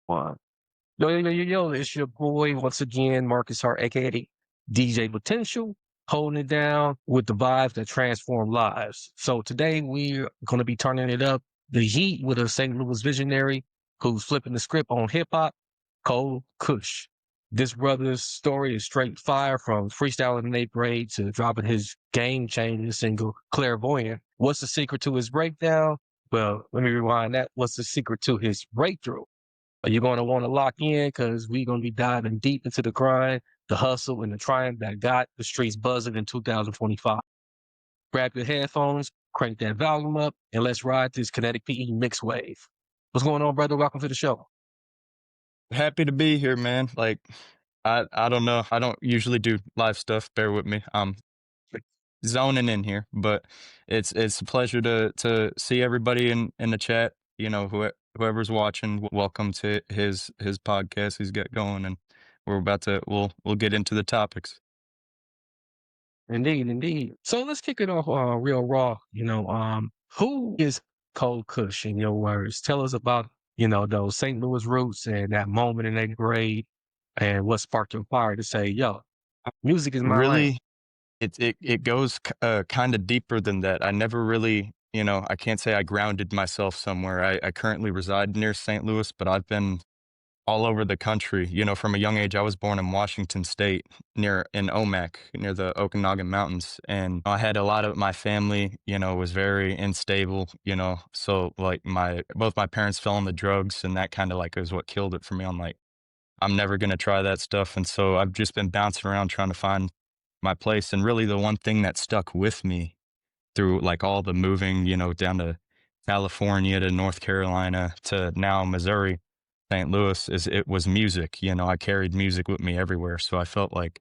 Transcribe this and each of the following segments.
One. Yo, it's your boy once again, Marcus Hart, aka DJ Potential, holding it down with the vibes that transform lives. So today we're going to be turning it up the heat with a St. Louis visionary who's flipping the script on hip hop, Cole Kush. This brother's story is straight fire from freestyling in eighth grade to dropping his game changing single, Clairvoyant. What's the secret to his breakdown? Well, let me rewind that. What's the secret to his breakthrough? Are you going to want to lock in? Because we're going to be diving deep into the grind, the hustle, and the triumph that got the streets buzzing in 2025. Grab your headphones, crank that volume up, and let's ride this kinetic PE mix wave. What's going on, brother? Welcome to the show. Happy to be here, man. Like, I don't know. I don't usually do live stuff. Bear with me. I'm zoning in here, but it's a pleasure to see everybody in the chat. You know, whoever's watching, welcome to his podcast he's got going, and we'll get into the topics. Indeed, indeed. So let's kick it off real raw. Who is Cole Kush in your words? Tell us about, those St. Louis roots and that moment in eighth grade and what sparked your fire to say, yo, music is my lane. Really, it goes kind of deeper than that. I never really, I can't say I grounded myself somewhere. I currently reside near St. Louis, but I've been all over the country. From a young age. I was born in Washington State, in Omak, near the Okanagan Mountains, and I had a lot of my family, was very unstable, so like both my parents fell on the drugs, and that kind of like is what killed it for me. I'm like, I'm never going to try that stuff. And so I've just been bouncing around trying to find my place. And really the one thing that stuck with me through like all the moving, down to California to North Carolina to now Missouri, St. Louis, is it was music. I carried music with me everywhere. So I felt like,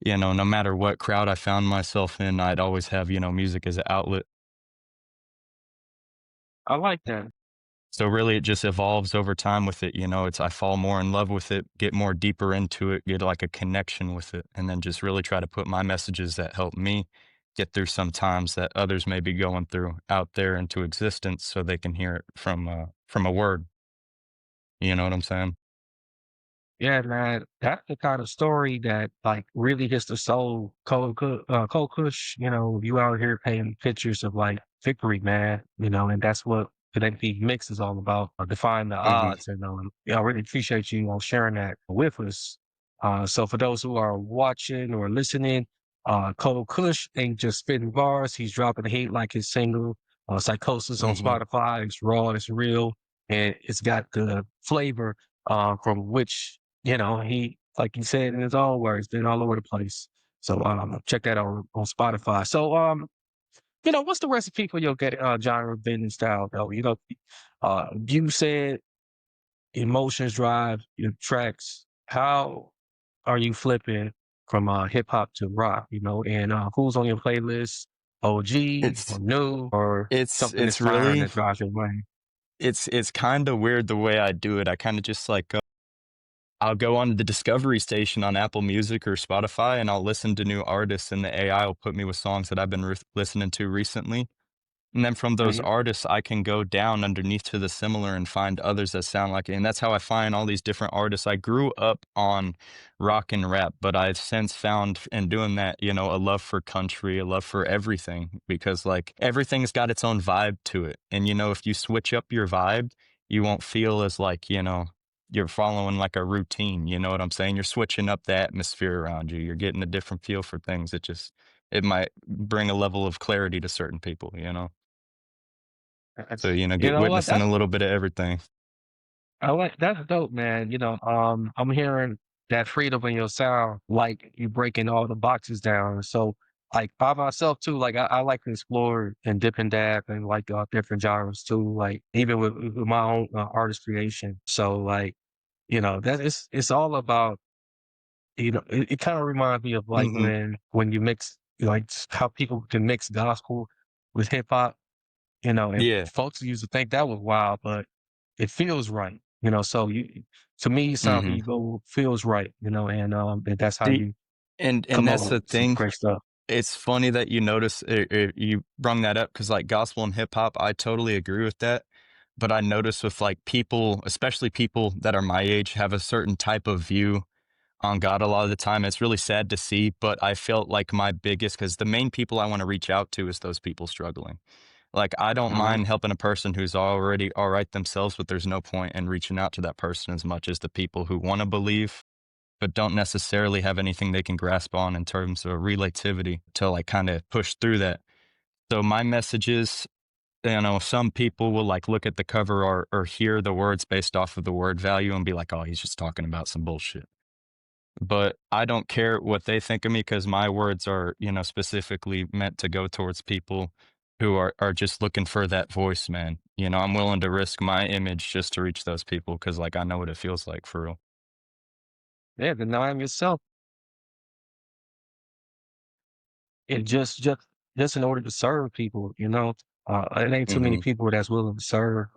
no matter what crowd I found myself in, I'd always have, music as an outlet. I like that. So really it just evolves over time with it. I fall more in love with it, get more deeper into it, get like a connection with it, and then just really try to put my messages that help me get through some times that others may be going through out there into existence so they can hear it from a word. You know what I'm saying? Yeah, man, that's the kind of story that like really hits the soul. Cole Kush, you out here painting pictures of like victory, man, and that's what the NP mix is all about, defying the Hmm. odds. And I really appreciate you on sharing that with us. So for those who are watching or listening, Cole Kush ain't just spitting bars; he's dropping heat like his single "Psychosis" on Hmm. Spotify. It's raw, it's real, and it's got the flavor from which he, like you said in his own words, been all over the place. So check that out on Spotify. So what's the recipe for your genre bending style though? You said emotions drive your tracks. How are you flipping from hip hop to rock? And who's on your playlist? OG or It's new or it's something that's it's firing really that drives your brain? it's kind of weird the way I do it. I kind of just like I'll go on the Discovery station on Apple Music or Spotify, and I'll listen to new artists, and the AI will put me with songs that I've been listening to recently. And then from those Mhm. artists, I can go down underneath to the similar and find others that sound like it. And that's how I find all these different artists. I grew up on rock and rap, but I've since found in doing that, a love for country, a love for everything, because like everything's got its own vibe to it. And, if you switch up your vibe, you won't feel as like, you're following like a routine. You know what I'm saying? You're switching up the atmosphere around you. You're getting a different feel for things. It might bring a level of clarity to certain people. So, You get know what? witnessing a little bit of everything. I like that's dope, man. I'm hearing that freedom in your sound, like you breaking all the boxes down. So, like by myself too, like I like to explore and dip and dab and like different genres too, like even with my own artist creation. So, like that it's all about it kind of reminds me of like Mhm. when you mix like how people can mix gospel with hip hop, and Yeah. folks used to think that was wild, but it feels right, so to me, it sounds like Mhm. you go feels right, and that's how See, you and come up that's with the some thing. great stuff. It's funny that you notice you brung that up because like gospel and hip hop, I totally agree with that. but I notice with like people, especially people that are my age, have a certain type of view on God a lot of the time. It's really sad to see, but I felt like my biggest, because the main people I want to reach out to is those people struggling. Like, I don't Uh-huh. mind helping a person who's already all right themselves, but there's no point in reaching out to that person as much as the people who want to believe, but don't necessarily have anything they can grasp on in terms of relativity to like kind of push through that. So my message is, some people will like look at the cover or hear the words based off of the word value and be like, oh, he's just talking about some bullshit. But I don't care what they think of me because my words are, specifically meant to go towards people who are just looking for that voice, man. I'm willing to risk my image just to reach those people because, like, I know what it feels like for real. Yeah, denying yourself and just in order to serve people, it ain't too many Hmm. people that's willing to serve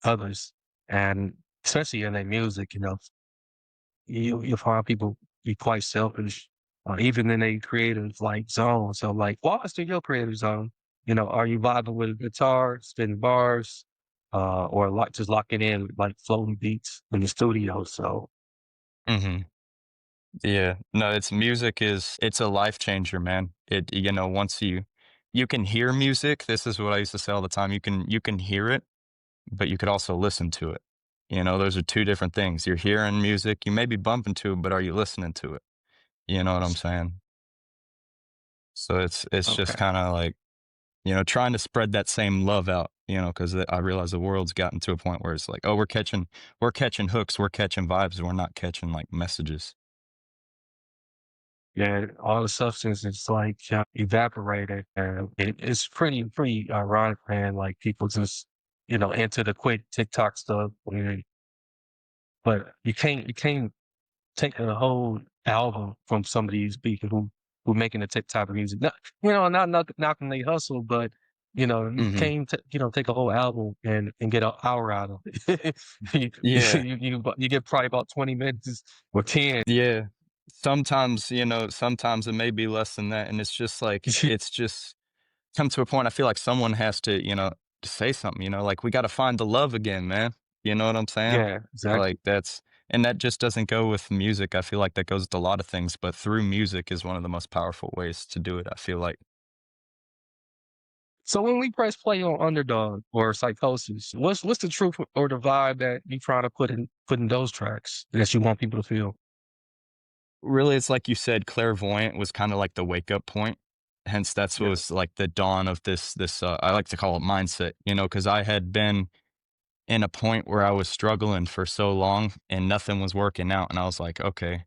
others, and especially in their music, you'll find people be quite selfish, even in a creative like zone. So like, walk us through your creative zone. Are you vibing with a guitar, spinning bars, or like just locking in with, like floating beats in the studio? So Hmm. Yeah. No, it's a life changer, man. Once you can hear music. This is what I used to say all the time. You can hear it, but you could also listen to it. Those are two different things. You're hearing music, you may be bumping to it, but are you listening to it? You know what I'm saying? So it's just okay, kind of like, trying to spread that same love out, because I realize the world's gotten to a point where it's like, oh, we're catching hooks, we're catching vibes, we're not catching like messages. yeah, all the substance is like evaporated, and it's pretty ironic, man. Like people just into the quick TikTok stuff, but you can't take a whole album from some of these people who making the type of music. Not knocking they hustle, but you Hmm. can't take a whole album and get an hour out of it. you, Yeah. you get probably about 20 minutes or 10. Yeah. Sometimes it may be less than that. And it's just come to a point. I feel like someone has to say something, like we got to find the love again, man. You know what I'm saying? Yeah, exactly. Like and that just doesn't go with music. I feel like that goes with a lot of things, but through music is one of the most powerful ways to do it. I feel like So when we press play on Underdog or Psychosis, what's the truth or the vibe that you trying to put in those tracks that you want people to feel? really it's like you said, clairvoyant was kind of like the wake up point. Hence, that's what Yeah. was like the dawn of this. I like to call it mindset, because I had been in a point where I was struggling for so long and nothing was working out. And I was like, okay,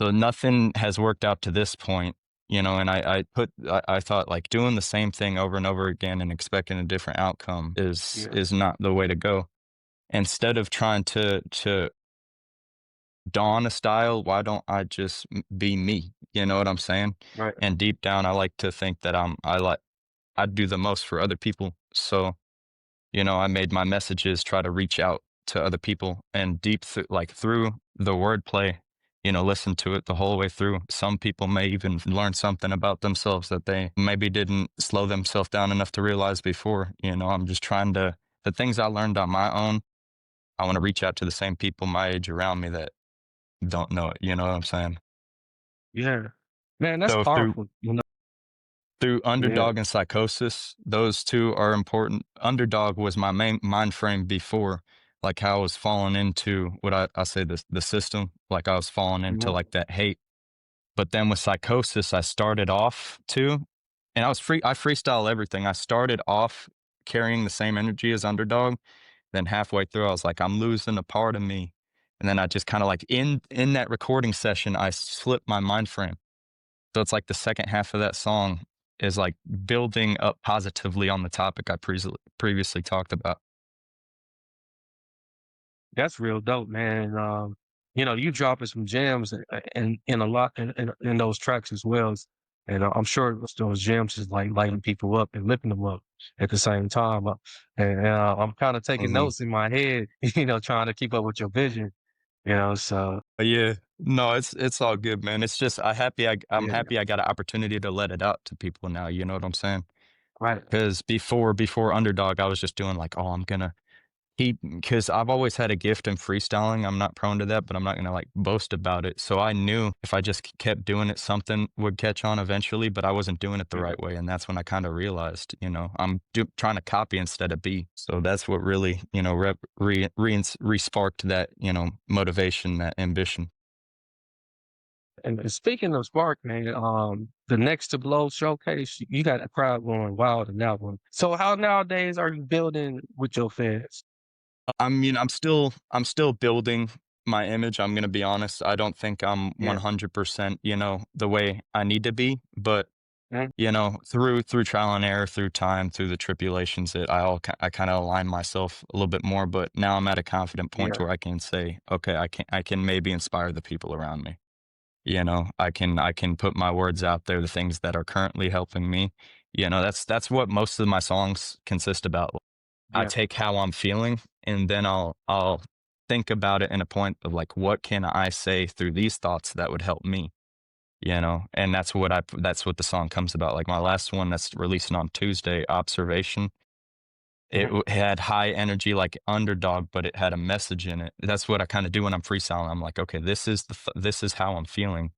so nothing has worked out to this point, and I thought like doing the same thing over and over again and expecting a different outcome is Yeah. is not the way to go. Instead of trying to dawn a style, why don't I just be me? You know what I'm saying? Right. And deep down, I like to think that I do the most for other people. So I made my messages try to reach out to other people and like through the wordplay, listen to it the whole way through. Some people may even learn something about themselves that they maybe didn't slow themselves down enough to realize before. I'm just trying the things I learned on my own, I want to reach out to the same people my age around me that don't know it. You know what I'm saying? Yeah. Man, that's So powerful. through Yeah. Underdog and Psychosis, those 2 are important. Underdog was my main mind frame before, like how I was falling into what I say the system, like I was falling into Mhm. like that hate. But then with Psychosis, I started off too, and I freestyle everything. I started off carrying the same energy as Underdog. Then halfway through, I was like, I'm losing a part of me. And then I just kind of like in that recording session, I slipped my mind frame. So it's like the second half of that song is like building up positively on the topic I previously talked about. That's real dope, man. You dropping some gems and a lot in those tracks as well. And I'm sure those gems is like lighting people up and lifting them up at the same time. And I'm kind of taking Mhm. notes in my head, trying to keep up with your vision, so But yeah, no, it's all good, man. It's just I'm yeah. happy I got an opportunity to let it out to people now. You know what I'm saying? Right. Because before Underdog, I was just doing like, oh, I'm gonna because I've always had a gift in freestyling. I'm not prone to that, but I'm not gonna like boast about it. So I knew if I just kept doing it, something would catch on eventually. But I wasn't doing it the Yeah. right way, and that's when I kind of realized, trying to copy instead of be. So that's what really, re-sparked that, motivation, that ambition. And speaking of Spark, man, the Next to Blow showcase, you got a crowd going wild in that one. So how nowadays are you building with your fans? I mean, I'm still building my image. I'm gonna be honest. I don't think I'm Yeah. 100%, the way I need to be, but Mhm. through trial and error, through time, through the tribulations, I kind of align myself a little bit more. But now I'm at a confident point Yeah. where I can say, okay, I can maybe inspire the people around me. I can put my words out there, the things that are currently helping me. That's what most of my songs consist about. I Yeah. take how I'm feeling and then I'll think about it in a point of like, what can I say through these thoughts that would help me? And that's what the song comes about. Like my last one that's releasing on Tuesday, Observation. Mhm. Had high energy like Underdog, but it had a message in it. That's what I kind of do when I'm freestyling. I'm like, okay, this is how I'm feeling.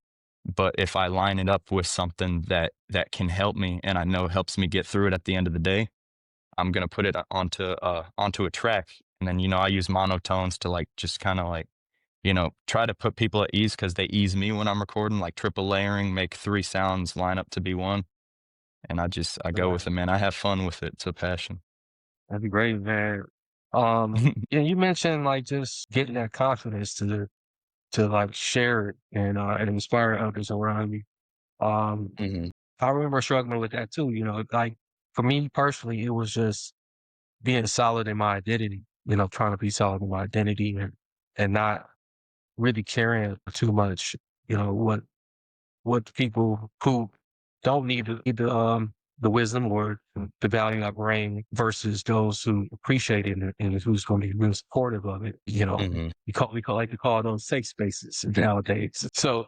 But if I line it up with something that can help me and I know helps me get through it at the end of the day, I'm gonna put it onto a track. And then, I use monotones to like just kind of like, try to put people at ease because they ease me when I'm recording, like triple layering, make three sounds line up to be one. And I go Yeah. with it, man. I have fun with it. It's a passion. That'd be great, man. Yeah, you mentioned like just getting that confidence to like share it and inspire others around you. Um, Mhm. I remember struggling with that too. Like for me personally, it was just being solid in my identity. Trying to be solid in my identity and not really caring too much. What people who don't need the wisdom or the value I bring versus those who appreciate it and who's going to be real supportive of it. Mhm. We like to call those safe spaces nowadays. So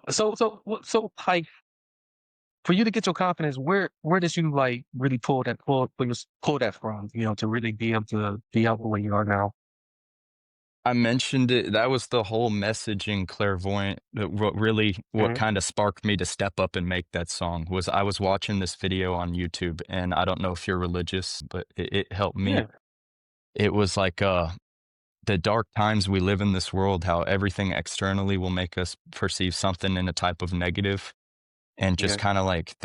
like for you to get your confidence, where did you like really pull that from? To really be able to be out where you are now. I mentioned it. That was the whole messaging clairvoyant. What Hmm. kind of sparked me to step up and make that song was I was watching this video on YouTube, and I don't know if you're religious, but it helped me. Yeah, It was like the dark times we live in this world, how everything externally will make us perceive something in a type of negative, and just yeah. kind of like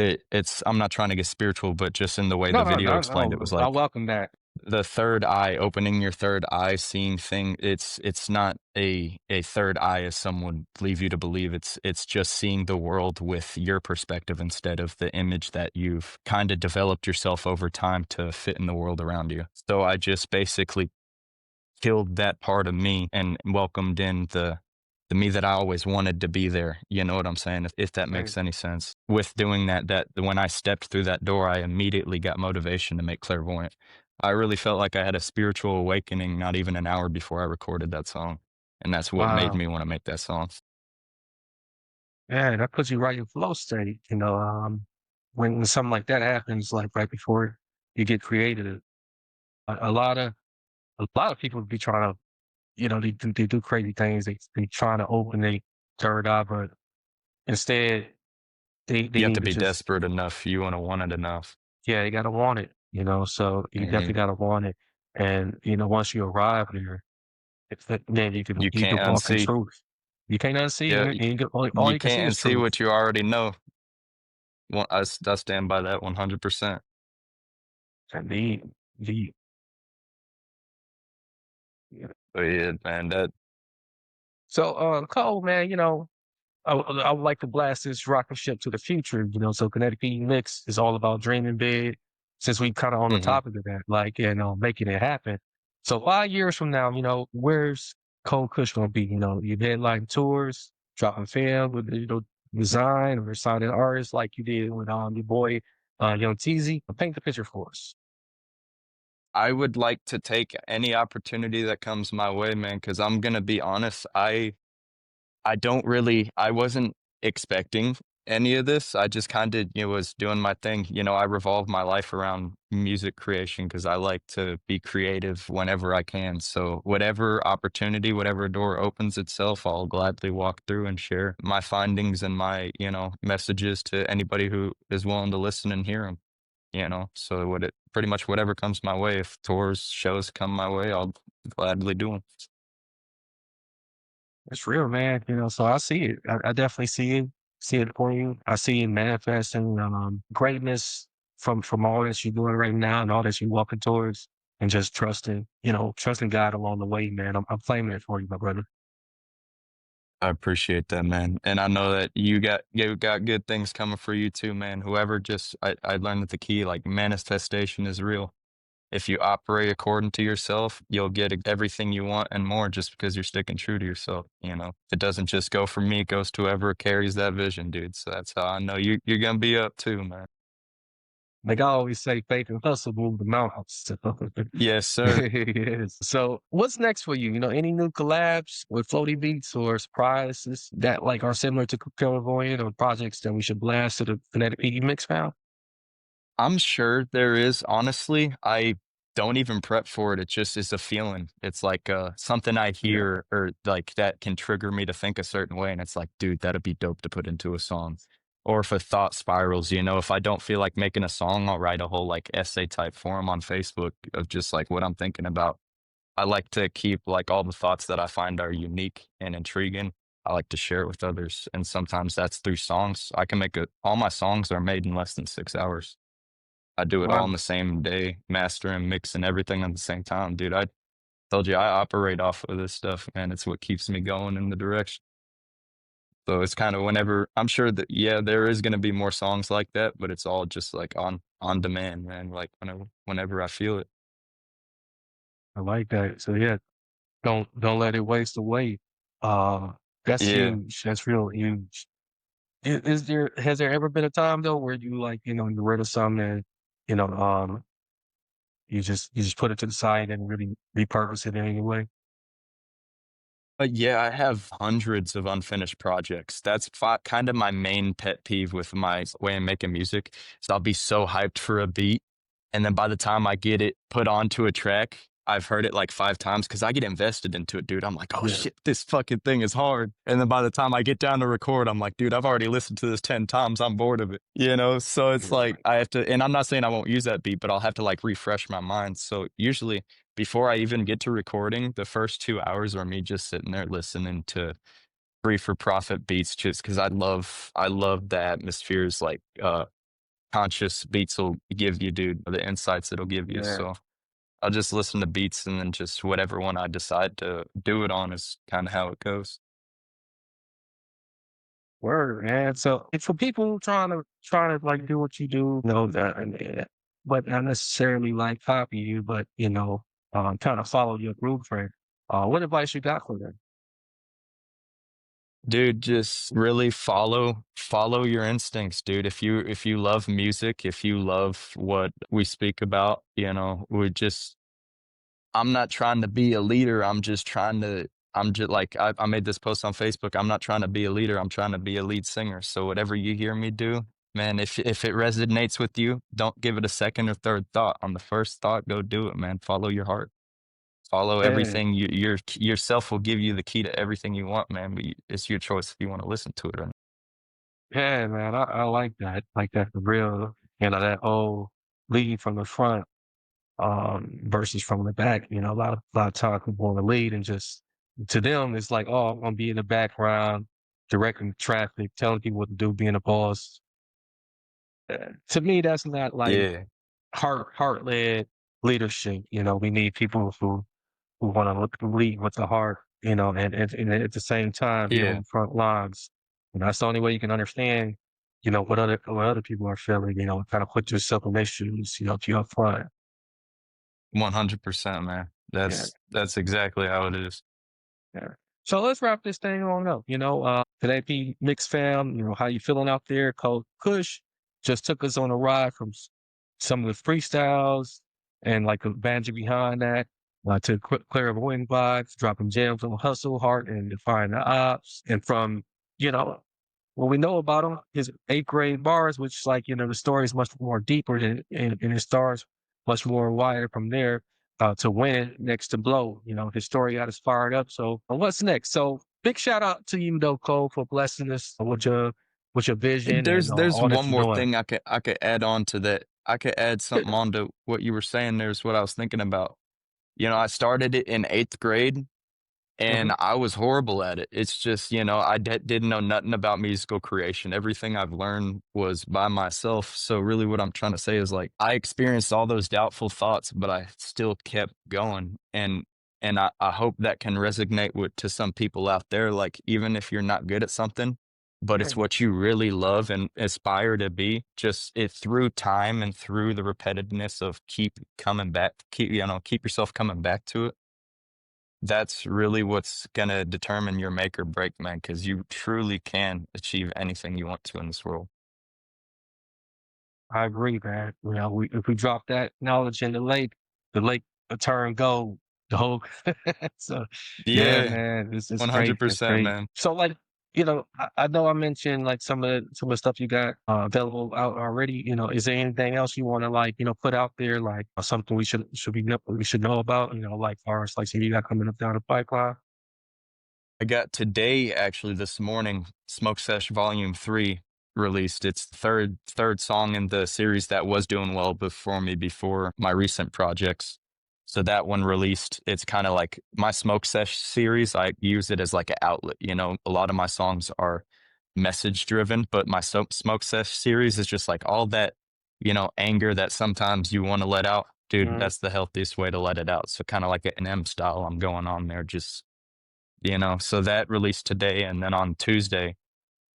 I'm not trying to get spiritual, but just in the way No, the no, video no, explained it was no. I like welcome that. the third eye, opening your third eye, seeing thing. It's not a third eye as some would leave you to believe. It's just seeing the world with your perspective instead of the image that you've kind of developed yourself over time to fit in the world around you. So I just basically killed that part of me and welcomed in the me that I always wanted to be there. You know what I'm saying? If that Right. makes any sense. With doing that when I stepped through that door, I immediately got motivation to make clairvoyant. I really felt like I had a spiritual awakening not even an hour before I recorded that song. And that's what made Wow. me want to make that song. Yeah, that puts you right in flow state. When something like that happens, like right before you get creative, a lot of people be trying to, they do crazy things. They trying to open their third eye, but instead they You have to need to be just, desperate enough. You want to want it enough. yeah, they gotta want it. So you Hmm. definitely gotta want it. And once you arrive there, then You you can can't walk in unsee. truth. You can't unsee, Yeah, and all you you can see can't is unsee truth. what you already know. Well, I stand by that 100%. Indeed, indeed. But yeah, man, that So, Cole, man, I would like to blast this rocket ship to the future. So Connecticut Mix is all about dreaming big. Since we kind of on the mhm. topic of that, like making it happen. So 5 years from now, where's Cole Kush gonna be? You headline tours, dropping film with design or signing artists like you did with your boy Young Teasy. Paint the picture for us. I would like to take any opportunity that comes my way, man, because I'm gonna be honest, I wasn't expecting any of this. I just kind of, was doing my thing. I revolve my life around music creation because I like to be creative whenever I can. So whatever opportunity, whatever door opens itself, I'll gladly walk through and share my findings and my, messages to anybody who is willing to listen and hear them. So pretty much whatever comes my way. If tours, shows come my way, I'll gladly do them. It's real, man. So I see it. I definitely see it for you. I see it manifesting greatness from all that you're doing right now and all that you're walking towards, and just trusting God along the way, man. I'm claiming it for you, my brother. I appreciate that, man. And I know that you got good things coming for you too, man. Whoever just I learned that the key, like manifestation is real. If you operate according to yourself, you'll get everything you want and more just because you're sticking true to yourself. It doesn't just go for me, it goes to whoever carries that vision, dude. So that's how I know you're gonna be up too, man. Like I always say, faith and hustle move the mountains. Yes, sir. Yes. So what's next for you? Any new collabs with floaty beats or surprises that like are similar to Clairvoyant, or projects that we should blast to the Kinetic P Mix file? I'm sure there is. Honestly, I don't even prep for it. It just is a feeling. It's like something I Yeah. hear or like that can trigger me to think a certain way. And it's like, dude, that'd be dope to put into a song. Or if a thought spirals, if I don't feel like making a song, I'll write a whole like essay type forum on Facebook of just like what I'm thinking about. I like to keep like all the thoughts that I find are unique and intriguing. I like to share it with others. And sometimes that's through songs. I can make all my songs are made in less than 6 hours. I do it all in Wow. the same day, mastering, mixing everything at the same time, dude. I told you I operate off of this stuff, man. It's what keeps me going in the direction. So it's kind of whenever I'm sure that yeah, there is going to be more songs like that, but it's all just like on demand, man. Like whenever I feel it. I like that. So yeah, don't let it waste away. Uh, that's Yeah. huge. That's real huge. Has there ever been a time though where you like, you read of something and, you know, um, you just put it to the side and really repurpose it in any way? Yeah, I have hundreds of unfinished projects. That's kind of my main pet peeve with my way of making music. So I'll be so hyped for a beat, and then by the time I get it put onto a track, I've heard it like 5 times because I get invested into it, dude. I'm like, oh Yeah. shit, this fucking thing is hard. And then by the time I get down to record, I'm like, dude, I've already listened to this 10 times. I'm bored of it, So it's like Right. I have to, and I'm not saying I won't use that beat, but I'll have to like refresh my mind. So usually before I even get to recording, the first 2 hours are me just sitting there listening to free for profit beats just because I love the atmospheres like conscious beats will give you, dude, the insights it'll give you. Yeah. So I'll just listen to beats and then just whatever one I decide to do it on is kind of how it goes. Word, man. So if for people trying to like do what you do, that, but not necessarily like copy you, but kind of follow your blueprint. What advice you got for them? Dude, just really follow your instincts, dude. If you love music, if you love what we speak about, we just I'm not trying to be a leader. I'm just like, I made this post on Facebook. I'm not trying to be a leader. I'm trying to be a lead singer. So whatever you hear me do, man, if it resonates with you, don't give it a second or third thought. On the first thought, go do it, man. Follow your heart. Follow Yeah, everything. Yourself will give you the key to everything you want, man. But it's your choice if you want to listen to it or not. yeah, man. I like that for real. That whole leading from the front, versus from the back. A lot of times people want to lead and just to them it's like, oh, I'm gonna be in the background, directing traffic, telling people what to do, being a boss. To me, that's not like Yeah, heart led leadership. We need people who want to lead with the heart. And at the same time be on yeah, the front lines. And that's the only way you can understand. What other people are feeling. Kind of put yourself in their shoes. To your front. 100%, man. Yeah. That's exactly how it is. Yeah. So let's wrap this thing on up. Today, P Mix fam, how you feeling out there? Cole Kush just took us on a ride from some of the freestyles and like the banjo behind that, to clairvoyant vibes, dropping gems on hustle, heart, and define the ops. And from, you know, what we know about him, his 8th grade bars, which like, the story is much more deeper than, and it stars much more wider from there, to win next to blow. His story got us fired up. So what's next? So big shout out to you though, Cole, for blessing us with your vision and There's all that one you're more doing. thing I could add on to that. I could add something on to what you were saying. There's what I was thinking about. I started it in 8th grade Mhm. and I was horrible at it. It's just, I didn't know nothing about musical creation. Everything I've learned was by myself. So really what I'm trying to say is like I experienced all those doubtful thoughts, but I still kept going. And I hope that can resonate with to some people out there. Like even if you're not good at something, but Yeah, it's what you really love and aspire to be, just it through time and through the repetitiveness of keep coming back, keep yourself coming back to it. That's really what's gonna determine your make or break, man, because you truly can achieve anything you want to in this world. I agree, man. If we drop that knowledge in the lake will turn gold. The whole so yeah, Yeah, man, it's great. It's 100%, great. man. So like, I know I mentioned like some of the stuff you got available out already. Is there anything else you want to like, put out there, like something we should know about, like far as like something you got coming up down the pipeline? I got today, actually, this morning, Smoke Sesh Volume 3 released. It's the third song in the series that was doing well before me before my recent projects. So that one released. It's kind of like my Smoke Sesh series. I use it as like an outlet. A lot of my songs are message driven, but my Smoke Sesh series is just like all that, anger that sometimes you want to let out. Dude, Mhm. that's the healthiest way to let it out. So kind of like an M style I'm going on there, just so that released today. And then on Tuesday,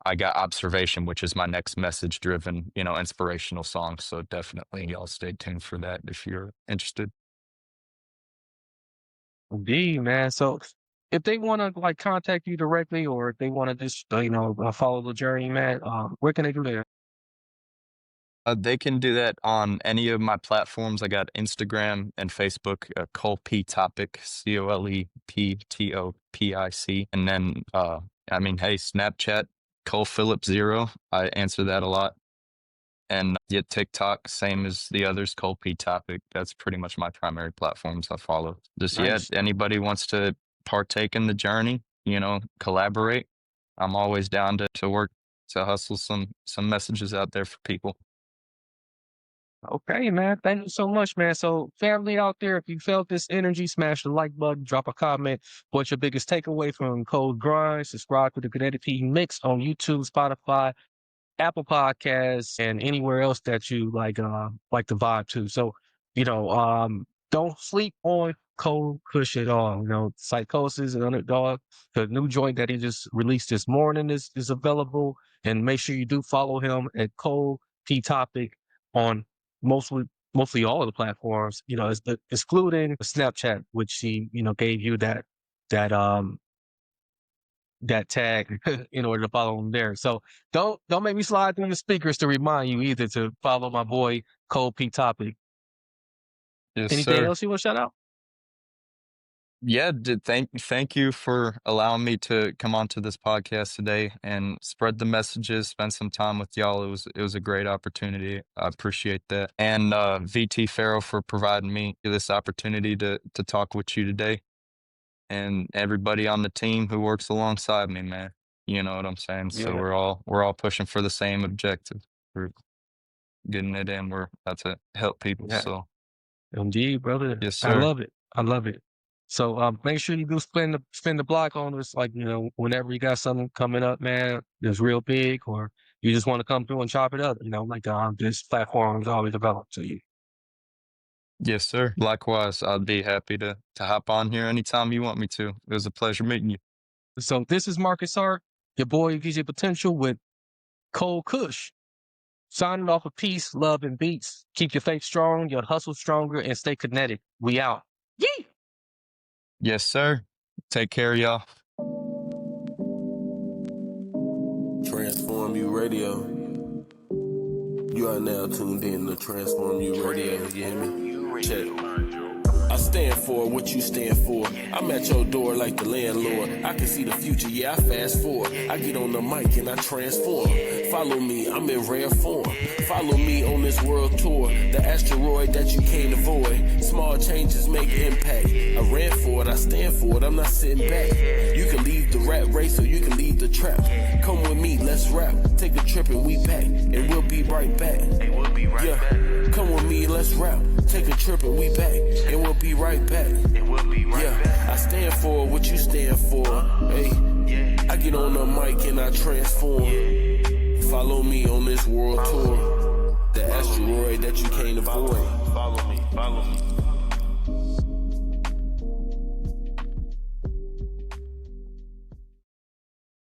I got Observation, which is my next message driven, inspirational song. So definitely y'all stay tuned for that if you're interested. Indeed, man. So if they want to like contact you directly, or if they want to just follow the journey, man, where can they do that? They can do that on any of my platforms. I got Instagram and Facebook, Cole P Topic, ColePTOPIC. And then, hey, Snapchat, Cole Phillips 0. I answer that a lot. And yeah, TikTok, same as the others, Cole P Topic. That's pretty much my primary platforms I follow. Just, yeah, Nice. anybody wants to partake in the journey, collaborate. I'm always down to work to hustle some messages out there for people. Okay, man. Thank you so much, man. So, family out there, if you felt this energy, smash the like button, drop a comment. What's your biggest takeaway from Cold Grind? Subscribe to the Kinetic P Mix on YouTube, Spotify, Apple Podcasts, and anywhere else that you like to vibe to. So, don't sleep on Cold Kush at all. Psychosis and Underdog, the new joint that he just released this morning is available. And make sure you do follow him at Cole P Topic on mostly mostly all of the platforms. Excluding Snapchat, which he gave you that that tag in order to follow him there. So don't make me slide through the speakers to remind you either to follow my boy Cole P Topic. Yes, Anything sir. else you want to shout out? Yeah, thank you for allowing me to come onto this podcast today and spread the messages, spend some time with y'all. It was a great opportunity. I appreciate that. And VT Farrell for providing me this opportunity to talk with you today. And everybody on the team who works alongside me, man. You know what I'm saying? So Yeah, we're all pushing for the same objective. We're getting it in. We're about to help people. yeah, So indeed, brother. yes, I sir. love it. I love it. So make sure you do spin the block on us, like whenever you got something coming up, man, that's real big, or you just want to come through and chop it up. Like this platform is always available to you. Yes, sir. Likewise, I'd be happy to hop on here anytime you want me to. It was a pleasure meeting you. So this is Marcus Hart, your boy VJ Potential with Cole Kush. Signing off of peace, love, and beats. Keep your faith strong, your hustle stronger, and stay kinetic. We out. Yee! Yes, sir. Take care, y'all. Transform You Radio. You are now tuned in to Transform You Radio. You hear me? Check. I stand for what you stand for. I'm at your door like the landlord. I can see the future, yeah, I fast forward. I get on the mic and I transform. Follow me, I'm in rare form. Follow me on this world tour. The asteroid that you can't avoid. Small changes make impact. I ran for it, I stand for it, I'm not sitting back. You can leave the rat race or you can leave the trap. Come with me, let's rap. Take a trip and we back. And we'll be right back. Yeah, come with me, let's rap. Take a trip and we back. And we'll be right back. Yeah, I stand for what you stand for. Hey, I get on the mic and I transform. Follow me on this world tour. The asteroid that you can't avoid. Follow me.